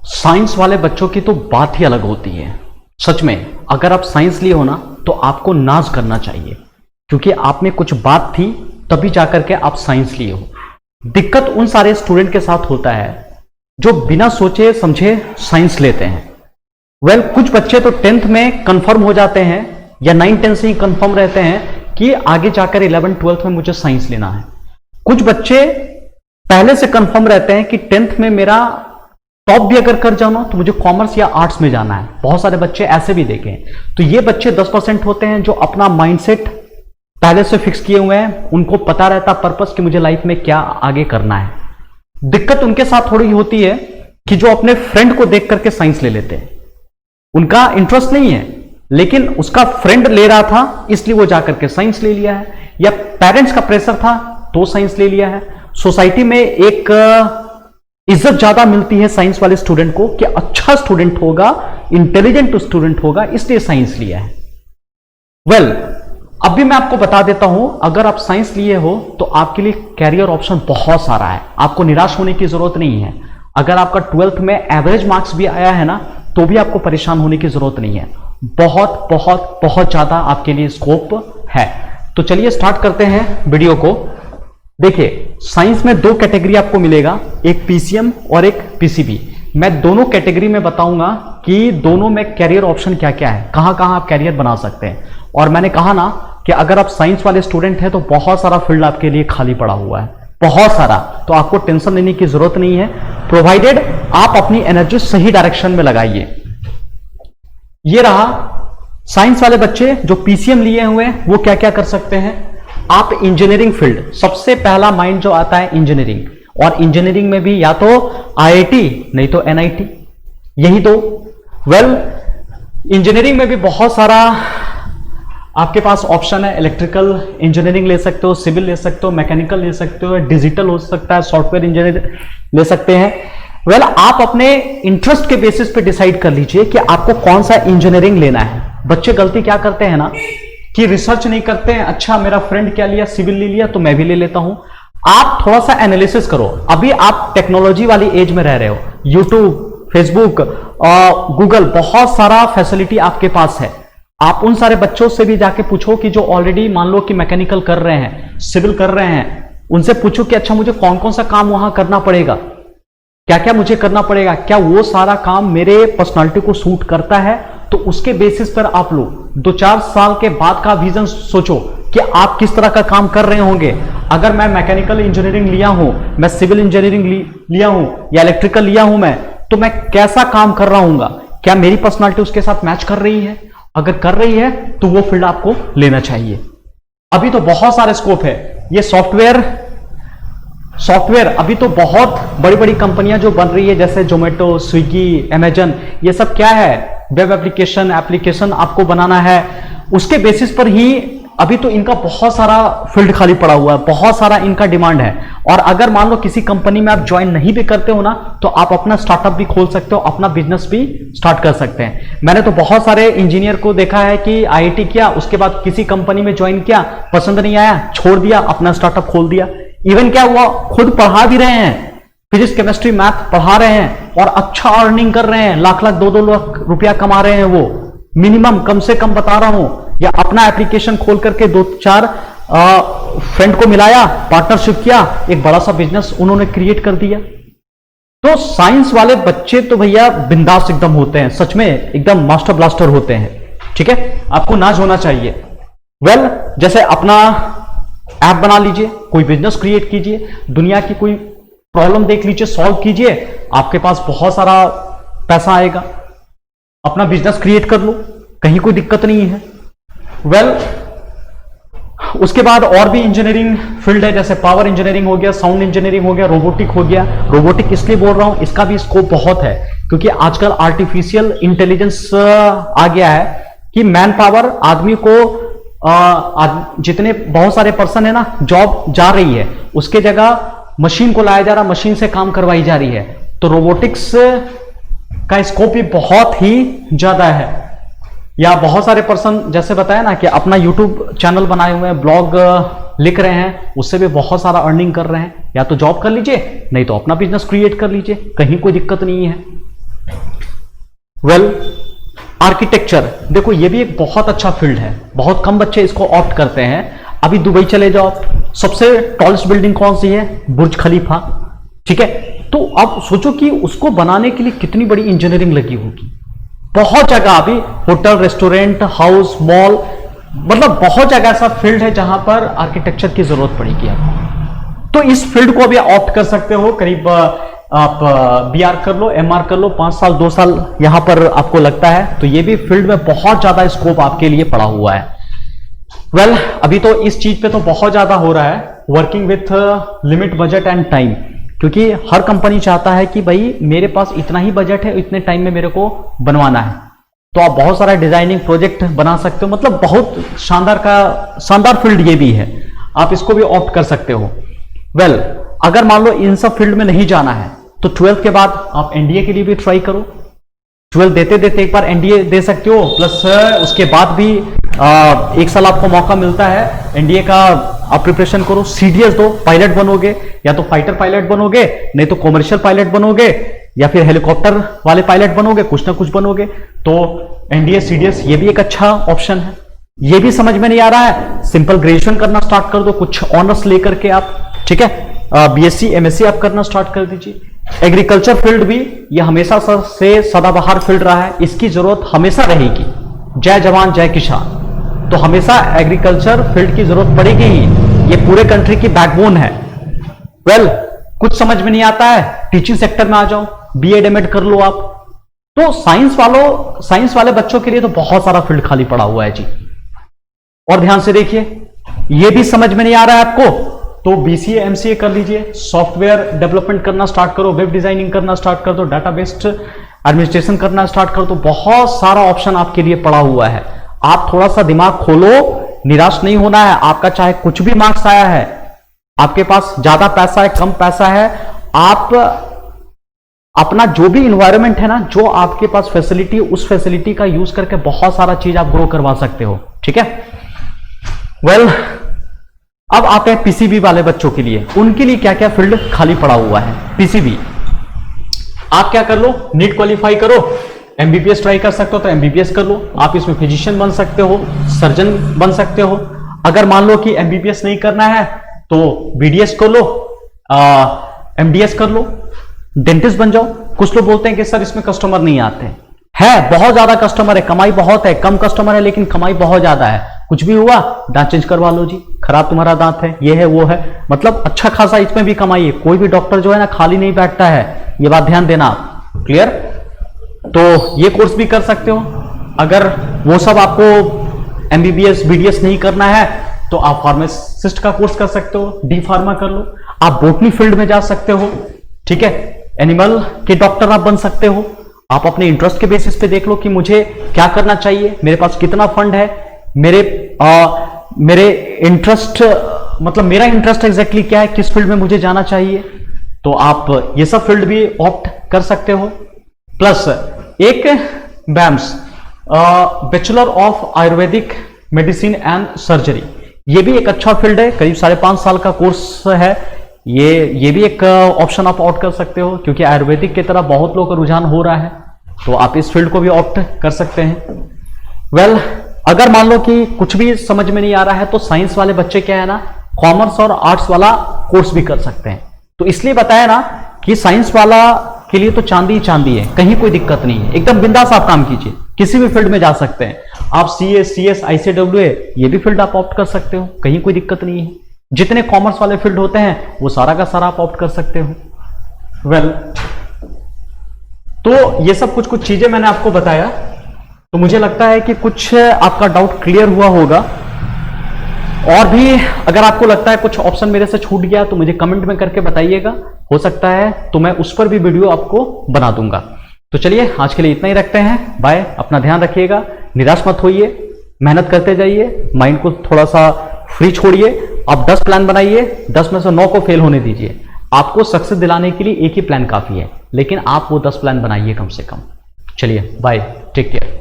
Science वाले बच्चों की तो बात ही अलग होती है। सच में अगर आप साइंस लिए हो ना तो आपको नाज करना चाहिए, क्योंकि आप में कुछ बात थी तभी जाकर के आप साइंस लिए हो। दिक्कत उन सारे स्टूडेंट के साथ होता है जो बिना सोचे समझे साइंस लेते हैं। कुछ बच्चे तो 10th में कंफर्म हो जाते हैं या 9-10 से ही कंफर्म रहते हैं कि आगे जाकर 11-12 में मुझे साइंस लेना है। कुछ बच्चे पहले से कंफर्म रहते हैं कि 10th में मेरा टॉप भी अगर कर जाऊँ तो मुझे कॉमर्स या आर्ट्स में जाना है। बहुत सारे बच्चे ऐसे भी देखे हैं। तो ये बच्चे 10% होते हैं जो अपना माइंडसेट पहले से फिक्स किए हुए हैं, उनको पता रहता पर्पस कि मुझे लाइफ में क्या आगे करना है। दिक्कत उनके साथ थोड़ी होती है कि जो अपने फ्रेंड को देख करके साइंस ले लेते हैं। उनका इंटरेस्ट नहीं है लेकिन उसका फ्रेंड ले रहा था इसलिए वो जाकर के साइंस ले लिया है, या पेरेंट्स का प्रेशर था तो साइंस ले लिया है। सोसाइटी में एक इज्जत ज्यादा मिलती है साइंस वाले स्टूडेंट को कि अच्छा स्टूडेंट होगा, इंटेलिजेंट स्टूडेंट होगा, इसलिए साइंस लिया है। अब भी मैं आपको बता देता हूं, अगर आप साइंस लिए हो तो आपके लिए कैरियर ऑप्शन बहुत सारा है। आपको निराश होने की जरूरत नहीं है। अगर आपका 12th में एवरेज मार्क्स भी आया है ना तो भी आपको परेशान होने की जरूरत नहीं है। बहुत बहुत बहुत ज्यादा आपके लिए स्कोप है। तो चलिए स्टार्ट करते हैं वीडियो को। देखिए, साइंस में 2 कैटेगरी आपको मिलेगा, एक पीसीएम और एक पीसीबी। मैं दोनों कैटेगरी में बताऊंगा कि दोनों में कैरियर ऑप्शन क्या क्या है, कहां कहां आप कैरियर बना सकते हैं। और मैंने कहा ना कि अगर आप साइंस वाले स्टूडेंट हैं तो बहुत सारा फील्ड आपके लिए खाली पड़ा हुआ है, बहुत सारा। तो आपको टेंशन लेने की जरूरत नहीं है, प्रोवाइडेड आप अपनी एनर्जी सही डायरेक्शन में लगाइए। ये रहा साइंस वाले बच्चे जो पीसीएम लिए हुए हैं वो क्या क्या कर सकते हैं। आप इंजीनियरिंग फील्ड, सबसे पहला माइंड जो आता है इंजीनियरिंग, और इंजीनियरिंग में भी या तो आईआईटी नहीं तो एनआईटी, यही दो। इंजीनियरिंग में भी बहुत सारा आपके पास ऑप्शन है। इलेक्ट्रिकल इंजीनियरिंग ले सकते हो, सिविल ले सकते हो, मैकेनिकल ले सकते हो, डिजिटल हो सकता है, सॉफ्टवेयर इंजीनियर ले सकते हैं। आप अपने इंटरेस्ट के बेसिस पे डिसाइड कर लीजिए कि आपको कौन सा इंजीनियरिंग लेना है। बच्चे गलती क्या करते हैं ना कि रिसर्च नहीं करते हैं। अच्छा, मेरा फ्रेंड क्या लिया, सिविल ले लिया तो मैं भी ले लेता हूं। आप थोड़ा सा एनालिसिस करो। अभी आप टेक्नोलॉजी वाली एज में रह रहे हो। यूट्यूब, फेसबुक, गूगल, बहुत सारा फैसिलिटी आपके पास है। आप उन सारे बच्चों से भी जाके पूछो कि जो ऑलरेडी मान लो कि मैकेनिकल कर रहे हैं, सिविल कर रहे हैं, उनसे पूछो कि अच्छा मुझे कौन कौन सा काम वहां करना पड़ेगा, क्या क्या मुझे करना पड़ेगा, क्या वो सारा काम मेरे पर्सनालिटी को सूट करता है। तो उसके बेसिस पर आप लोग 2-4 साल के बाद का विजन सोचो कि आप किस तरह का काम कर रहे होंगे। अगर मैं मैकेनिकल इंजीनियरिंग लिया हूं, मैं सिविल इंजीनियरिंग लिया हूं या इलेक्ट्रिकल लिया हूं मैं, तो मैं कैसा काम कर रहा हूंगा, क्या मेरी पर्सनालिटी उसके साथ मैच कर रही है। अगर कर रही है तो वो फील्ड आपको लेना चाहिए। अभी तो बहुत सारे स्कोप है। ये सॉफ्टवेयर अभी तो बहुत बड़ी बड़ी कंपनियां जो बन रही है, जैसे जोमेटो, स्विगी, अमेजन, ये सब क्या है, वेब एप्लीकेशन आपको बनाना है। उसके बेसिस पर ही अभी तो इनका बहुत सारा फील्ड खाली पड़ा हुआ है, बहुत सारा इनका डिमांड है। और अगर मान लो किसी कंपनी में आप ज्वाइन नहीं भी करते हो ना तो आप अपना स्टार्टअप भी खोल सकते हो, अपना बिजनेस भी स्टार्ट कर सकते हैं। मैंने तो बहुत सारे इंजीनियर को देखा है कि आईआईटी किया, उसके बाद किसी कंपनी में ज्वाइन किया, पसंद नहीं आया, छोड़ दिया, अपना स्टार्टअप खोल दिया। इवन क्या हुआ, खुद पढ़ा भी रहे हैं, फिजिक्स, केमिस्ट्री, मैथ पढ़ा रहे हैं और अच्छा अर्निंग कर रहे हैं, लाख 2-2 लाख रुपया कमा रहे हैं वो, मिनिमम, कम से कम बता रहा हूं। या अपना एप्लीकेशन खोल करके 2-4 फ्रेंड को मिलाया, पार्टनरशिप किया, एक बड़ा सा बिजनेस उन्होंने क्रिएट कर दिया। तो साइंस वाले बच्चे तो भैया बिंदास एकदम होते हैं, सच में एकदम मास्टर ब्लास्टर होते हैं। ठीक है, आपको नाज होना चाहिए। जैसे अपना ऐप बना लीजिए, कोई बिजनेस क्रिएट कीजिए, दुनिया की कोई प्रॉब्लम देख लीजिए, सॉल्व कीजिए, आपके पास बहुत सारा पैसा आएगा। अपना बिजनेस क्रिएट कर लो, कहीं कोई दिक्कत नहीं है। उसके बाद और भी इंजीनियरिंग फील्ड है, जैसे पावर इंजीनियरिंग हो गया, साउंड इंजीनियरिंग हो गया, रोबोटिक हो गया। रोबोटिक इसलिए बोल रहा हूं, इसका भी स्कोप बहुत है क्योंकि आजकल आर्टिफिशियल इंटेलिजेंस आ गया है कि मैन पावर आदमी को जितने बहुत सारे पर्सन है ना, जॉब जा रही है, उसके जगह मशीन को लाया जा रहा, मशीन से काम करवाई जा रही है। तो रोबोटिक्स का स्कोप भी बहुत ही ज्यादा है। या बहुत सारे पर्सन जैसे बताया ना कि अपना यूट्यूब चैनल बनाए हुए हैं, ब्लॉग लिख रहे हैं, उससे भी बहुत सारा अर्निंग कर रहे हैं। या तो जॉब कर लीजिए, नहीं तो अपना बिजनेस क्रिएट कर लीजिए, कहीं कोई दिक्कत नहीं है। वेल, आर्किटेक्चर देखो, ये भी एक बहुत अच्छा फील्ड है, बहुत कम बच्चे इसको ऑप्ट करते हैं। अभी दुबई चले जाओ, सबसे टॉलेस्ट बिल्डिंग कौन सी है? बुर्ज खलीफा, ठीक है। तो अब सोचो कि उसको बनाने के लिए कितनी बड़ी इंजीनियरिंग लगी होगी। बहुत जगह अभी होटल, रेस्टोरेंट, हाउस, मॉल, मतलब बहुत जगह ऐसा फील्ड है जहां पर आर्किटेक्चर की जरूरत पड़ेगी आपको। तो इस फील्ड को भी ऑप्ट कर सकते हो। करीब आप बीआर कर लो, एमआर कर लो, 5 साल 2 साल यहां पर आपको लगता है, तो ये भी फील्ड में बहुत ज्यादा स्कोप आपके लिए पड़ा हुआ है। वेल, अभी तो इस चीज पे तो बहुत ज्यादा हो रहा है, working with limit budget and time, क्योंकि हर कंपनी चाहता है कि भाई मेरे पास इतना ही बजट है, इतने टाइम में मेरे को बनवाना है। तो आप बहुत सारा डिजाइनिंग प्रोजेक्ट बना सकते हो, मतलब बहुत शानदार फील्ड ये भी है, आप इसको भी ऑप्ट कर सकते हो। वेल, अगर मान लो इन सब फील्ड में नहीं जाना है तो 12th के बाद आप एनडीए के लिए भी ट्राई करो। 12 देते देते एक बार एनडीए दे सकते हो, प्लस उसके बाद भी 1 साल आपको मौका मिलता है एनडीए का, आप प्रिपरेशन करो, सीडीएस दो, पायलट बनोगे, या तो फाइटर पायलट बनोगे, नहीं तो कॉमर्शियल पायलट बनोगे, या फिर हेलीकॉप्टर वाले पायलट बनोगे, कुछ ना कुछ बनोगे। तो एनडीए सीडीएस ये भी एक अच्छा ऑप्शन है। ये भी समझ में नहीं आ रहा है, सिंपल ग्रेजुएशन करना स्टार्ट कर दो, कुछ ऑनर्स लेकर के आप, ठीक है, बीएससी एमएससी आप करना स्टार्ट कर दीजिए। एग्रीकल्चर फील्ड भी ये हमेशा से सदाबहार फील्ड रहा है, इसकी जरूरत हमेशा रहेगी। जय जवान जय किसान, तो हमेशा एग्रीकल्चर फील्ड की जरूरत पड़ेगी ही, ये पूरे कंट्री की बैकबोन है। वेल, कुछ समझ में नहीं आता है, टीचिंग सेक्टर में आ जाओ, बीएड एमएड कर लो आप। तो साइंस वाले बच्चों के लिए तो बहुत सारा फील्ड खाली पड़ा हुआ है जी। और ध्यान से देखिए, ये भी समझ में नहीं आ रहा है आपको तो बीसीए एमसीए कर लीजिए, सॉफ्टवेयर डेवलपमेंट करना स्टार्ट करो, वेब डिजाइनिंग करना स्टार्ट कर दो, डाटाबेस्ड एडमिनिस्ट्रेशन करना स्टार्ट कर दो। बहुत सारा ऑप्शन आपके लिए पड़ा हुआ है। आप थोड़ा सा दिमाग खोलो, निराश नहीं होना है। आपका चाहे कुछ भी मार्क्स आया है, आपके पास ज्यादा पैसा है कम पैसा है, आप अपना जो भी इन्वायरमेंट है ना, जो आपके पास फैसिलिटी, उस फैसिलिटी का यूज करके बहुत सारा चीज आप ग्रो करवा सकते हो, ठीक है। वेल, अब आते हैं पीसीबी वाले बच्चों के लिए, उनके लिए क्या क्या फील्ड खाली पड़ा हुआ है। पीसीबी आप क्या कर लो, नीट क्वालिफाई करो, एमबीबीएस ट्राई कर सकते हो तो एमबीबीएस कर लो। आप इसमें फिजिशियन बन सकते हो, सर्जन बन सकते हो। अगर मान लो कि एमबीबीएस नहीं करना है तो बीडीएस कर लो, एमडीएस कर लो, डेंटिस्ट बन जाओ। कुछ लोग बोलते हैं कि सर इसमें कस्टमर नहीं आते हैं, बहुत ज्यादा कस्टमर है, कमाई बहुत है, कम कस्टमर है लेकिन कमाई बहुत ज्यादा है। कुछ भी हुआ दांत चेंज करवा लो जी, खराब तुम्हारा दांत है, ये है वो है, मतलब अच्छा खासा इसमें भी कमाई है। कोई भी डॉक्टर जो है ना खाली नहीं बैठता है, ये बात ध्यान देना आप, क्लियर। तो ये कोर्स भी कर सकते हो। अगर वो सब आपको एमबीबीएस बीडीएस नहीं करना है तो आप फार्मासिस्ट का कोर्स कर सकते हो, डी फार्मा कर लो। आप बोटनी फील्ड में जा सकते हो, ठीक है, एनिमल के डॉक्टर आप बन सकते हो। आप अपने इंटरेस्ट के बेसिस पे देख लो कि मुझे क्या करना चाहिए, मेरे पास कितना फंड है, मेरे इंटरेस्ट, मतलब मेरा इंटरेस्ट एग्जैक्टली क्या है, किस फील्ड में मुझे जाना चाहिए। तो आप ये सब फील्ड भी ऑप्ट कर सकते हो। प्लस एक BAMS, bachelor of Ayurvedic medicine and surgery, ये भी एक अच्छा फील्ड है, करीब 5.5 साल का कोर्स है। ये भी एक ऑप्शन आप ऑप्ट कर सकते हो, क्योंकि आयुर्वेदिक की तरफ बहुत लोगों का रुझान हो रहा है, तो आप इस फील्ड को भी ऑप्ट कर सकते हैं। वेल, अगर मान लो कि कुछ भी समझ में नहीं आ रहा है तो साइंस वाले बच्चे क्या है ना, कॉमर्स और आर्ट्स वाला कोर्स भी कर सकते हैं। तो इसलिए बताया ना कि साइंस वाला के लिए तो चांदी ही चांदी है, कहीं कोई दिक्कत नहीं है, एकदम बिंदास आप काम कीजिए, किसी भी फील्ड में जा सकते हैं आप। सीएस आईसीडब्ल्यूए ये भी फील्ड आप ऑप्ट कर सकते हो, कहीं कोई दिक्कत नहीं है। जितने कॉमर्स वाले फील्ड होते हैं वो सारा का सारा आप ऑप्ट कर सकते हो। वेल, तो ये सब कुछ चीजें मैंने आपको बताया, तो मुझे लगता है कि कुछ आपका डाउट क्लियर हुआ होगा। और भी अगर आपको लगता है कुछ ऑप्शन मेरे से छूट गया तो मुझे कमेंट में करके बताइएगा, हो सकता है तो मैं उस पर भी वीडियो आपको बना दूंगा। तो चलिए आज के लिए इतना ही रखते हैं, बाय, अपना ध्यान रखिएगा, निराश मत होइए, मेहनत करते जाइए, माइंड को थोड़ा सा फ्री छोड़िए। आप 10 प्लान बनाइए, 10 में से 9 को फेल होने दीजिए। आपको सक्सेस दिलाने के लिए एक ही प्लान काफी है, लेकिन आप वो 10 प्लान बनाइए कम से कम। चलिए बाय, टेक केयर।